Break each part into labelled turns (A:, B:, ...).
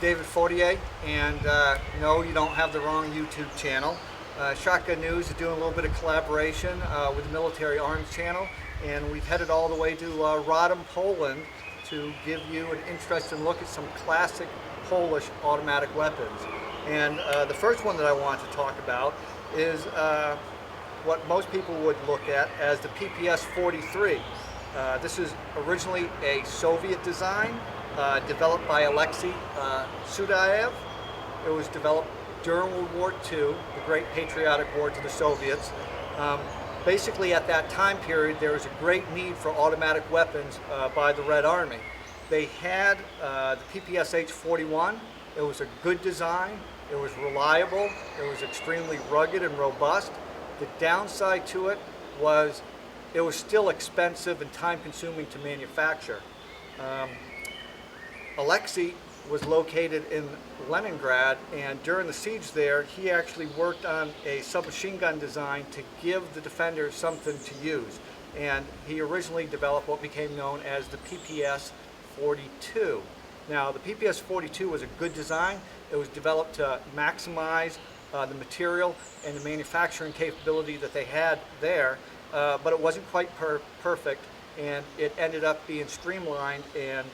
A: David Fortier, and no, you don't have the wrong YouTube channel. Shotgun News is doing a little bit of collaboration with the Military Arms channel, and we've headed all the way to Rodham, Poland to give you an interesting look at some classic Polish automatic weapons. And the first one that I want to talk about is what most people would look at as the PPS-43. This is originally a Soviet design developed by Alexei Sudayev. It was developed during World War II, the Great Patriotic War to the Soviets. Basically at that time period there was a great need for automatic weapons by the Red Army. They had the PPS-41. It was a good design, it was reliable, it was extremely rugged and robust. The downside to it was still expensive and time-consuming to manufacture. Alexei was located in Leningrad, and during the siege there, he actually worked on a submachine gun design to give the defenders something to use. And he originally developed what became known as the PPS-42. Now, the PPS-42 was a good design. It was developed to maximize the material and the manufacturing capability that they had there, but it wasn't quite perfect, and it ended up being streamlined and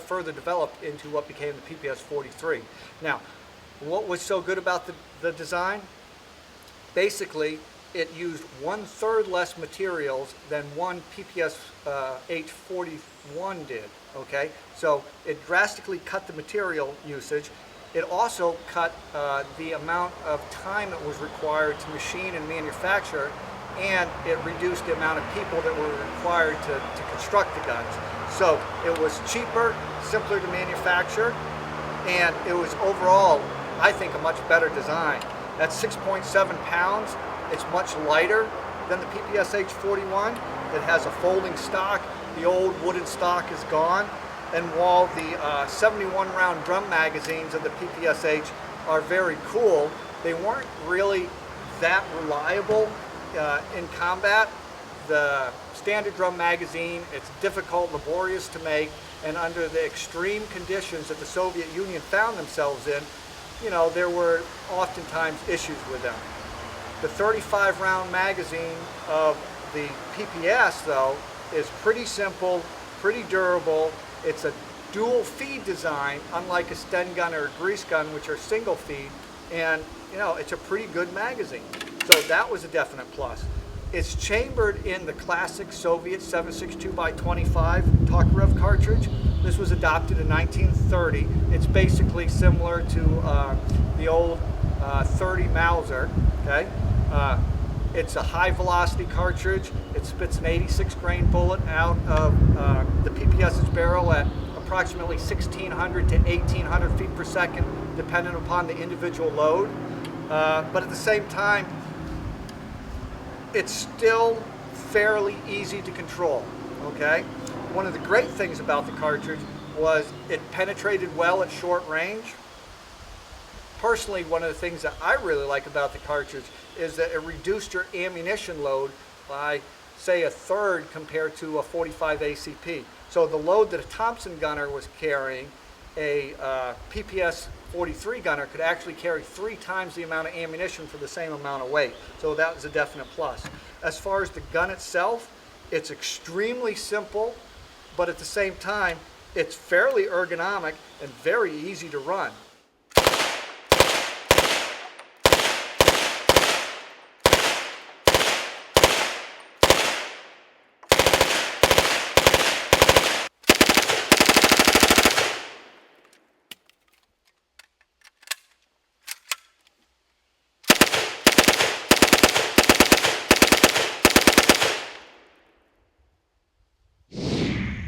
A: further developed into what became the PPS-43. Now, what was so good about the design? Basically, it used 1/3 less materials than one PPS-41 did, okay? So it drastically cut the material usage. It also cut the amount of time that was required to machine and manufacture, and it reduced the amount of people that were required to construct the guns. So it was cheaper, simpler to manufacture, and it was overall, I think, a much better design. At 6.7 pounds, it's much lighter than the PPS-41. It has a folding stock. The old wooden stock is gone. And while the 71 round drum magazines of the PPS-H are very cool, they weren't really that reliable in combat. The standard drum magazine, it's difficult, laborious to make, and under the extreme conditions that the Soviet Union found themselves in, you know, there were oftentimes issues with them. The 35 round magazine of the PPS, though, is pretty simple, pretty durable. It's a dual feed design, unlike a Sten gun or a grease gun, which are single feed, and you know, it's a pretty good magazine. So that was a definite plus. It's chambered in the classic Soviet 7.62x25 Tokarev cartridge. This was adopted in 1930. It's basically similar to the old 30 Mauser. Okay, it's a high velocity cartridge. It spits an 86 grain bullet out of the PPS's barrel at approximately 1,600 to 1,800 feet per second, depending upon the individual load. But at the same time, it's still fairly easy to control, okay? One of the great things about the cartridge was it penetrated well at short range. Personally, one of the things that I really like about the cartridge is that it reduced your ammunition load by, say, 1/3 compared to a 45 ACP. So the load that a Thompson gunner was carrying, a PPS-43 gunner could actually carry 3 times the amount of ammunition for the same amount of weight. So that was a definite plus. As far as the gun itself, it's extremely simple, but at the same time, it's fairly ergonomic and very easy to run.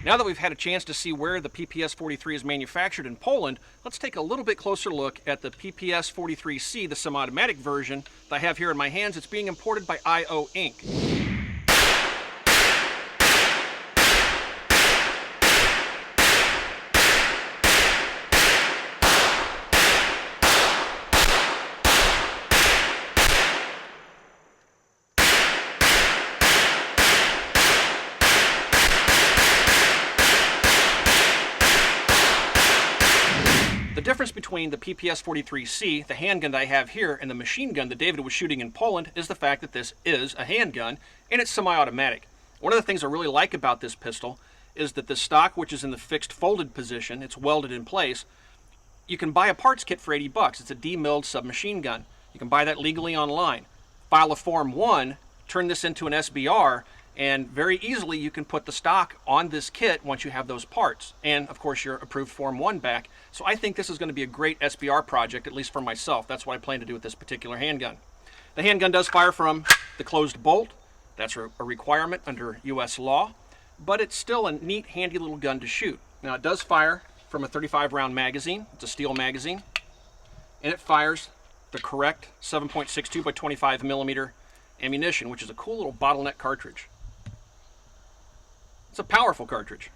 B: Now that we've had a chance to see where the PPS-43 is manufactured in Poland, let's take a little bit closer look at the PPS-43C, the semi-automatic version that I have here in my hands. It's being imported by I.O.Inc. The difference between the PPS-43C, the handgun that I have here, and the machine gun that David was shooting in Poland is the fact that this is a handgun and it's semi-automatic. One of the things I really like about this pistol is that the stock, which is in the fixed folded position, it's welded in place. You can buy a parts kit for 80 bucks. It's a demilled submachine gun. You can buy that legally online. File a Form 1, turn this into an SBR, and very easily you can put the stock on this kit once you have those parts. And of course your approved Form 1 back. So I think this is going to be a great SBR project, at least for myself. That's what I plan to do with this particular handgun. The handgun does fire from the closed bolt. That's a requirement under US law, but it's still a neat, handy little gun to shoot. Now it does fire from a 35 round magazine. It's a steel magazine, and it fires the correct 7.62 by 25 millimeter ammunition, which is a cool little bottleneck cartridge. It's a powerful cartridge.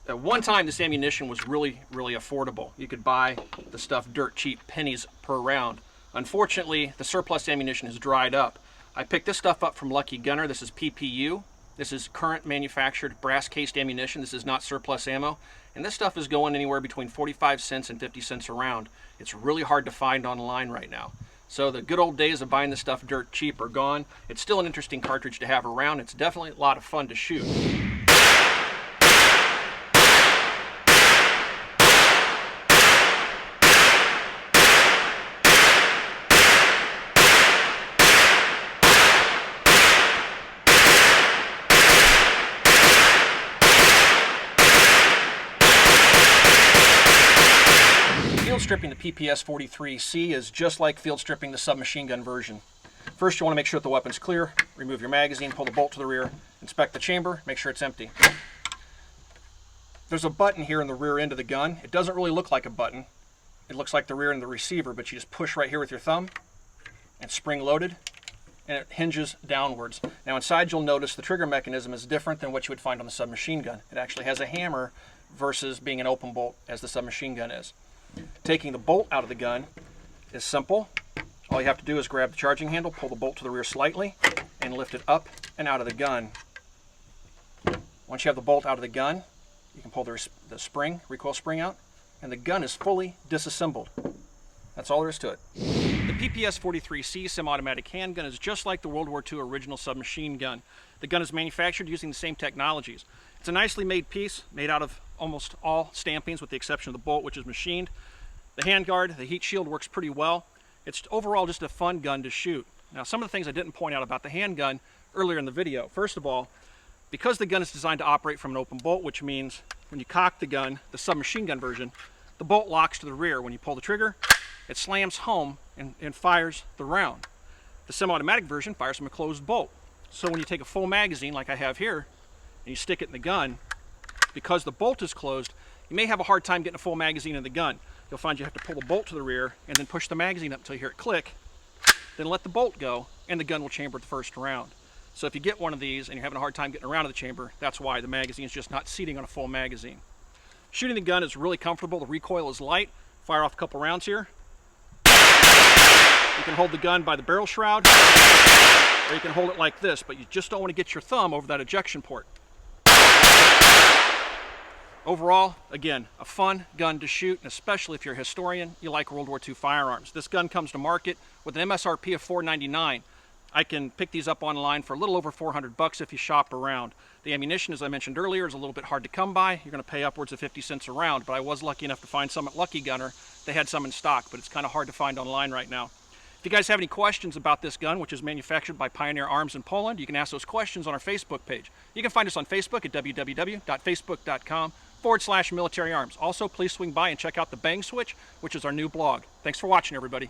B: At one time, this ammunition was really, really affordable. You could buy the stuff dirt cheap, pennies per round. Unfortunately, the surplus ammunition has dried up. I picked this stuff up from Lucky Gunner. This is PPU. This is current manufactured brass cased ammunition. This is not surplus ammo. And this stuff is going anywhere between 45 cents and 50 cents a round. It's really hard to find online right now. So the good old days of buying this stuff dirt cheap are gone. It's still an interesting cartridge to have around. It's definitely a lot of fun to shoot. Field stripping the PPS-43C is just like field stripping the submachine gun version. First, you want to make sure that the weapon's clear. Remove your magazine, pull the bolt to the rear, inspect the chamber, make sure it's empty. There's a button here in the rear end of the gun. It doesn't really look like a button. It looks like the rear end of the receiver, but you just push right here with your thumb. It's spring-loaded, and it hinges downwards. Now inside, you'll notice the trigger mechanism is different than what you would find on the submachine gun. It actually has a hammer versus being an open bolt as the submachine gun is. Taking the bolt out of the gun is simple. All you have to do is grab the charging handle, pull the bolt to the rear slightly, and lift it up and out of the gun. Once you have the bolt out of the gun, you can pull the spring, recoil spring out, and the gun is fully disassembled. That's all there is to it. The PPS-43C semi-automatic handgun is just like the World War II original submachine gun. The gun is manufactured using the same technologies. It's a nicely made piece, made out of almost all stampings with the exception of the bolt, which is machined. The handguard, the heat shield works pretty well. It's overall just a fun gun to shoot. Now, some of the things I didn't point out about the handgun earlier in the video. First of all, because the gun is designed to operate from an open bolt, which means when you cock the gun, the submachine gun version, the bolt locks to the rear. When you pull the trigger, it slams home and fires the round. The semi-automatic version fires from a closed bolt. So when you take a full magazine like I have here, and you stick it in the gun, because the bolt is closed, you may have a hard time getting a full magazine in the gun. You'll find you have to pull the bolt to the rear and then push the magazine up until you hear it click, then let the bolt go, and the gun will chamber the first round. So if you get one of these and you're having a hard time getting around to the chamber, that's why the magazine is just not seating on a full magazine. Shooting the gun is really comfortable. The recoil is light. Fire off a couple rounds here. You can hold the gun by the barrel shroud, or you can hold it like this, but you just don't want to get your thumb over that ejection port. Overall, again, a fun gun to shoot, and especially if you're a historian, you like World War II firearms. This gun comes to market with an MSRP of $499. I can pick these up online for a little over 400 bucks if you shop around. The ammunition, as I mentioned earlier, is a little bit hard to come by. You're going to pay upwards of 50 cents a round, but I was lucky enough to find some at Lucky Gunner. They had some in stock, but it's kind of hard to find online right now. If you guys have any questions about this gun, which is manufactured by Pioneer Arms in Poland, you can ask those questions on our Facebook page. You can find us on Facebook at www.facebook.com/military arms. Also, please swing by and check out the Bang Switch, which is our new blog. Thanks for watching, everybody.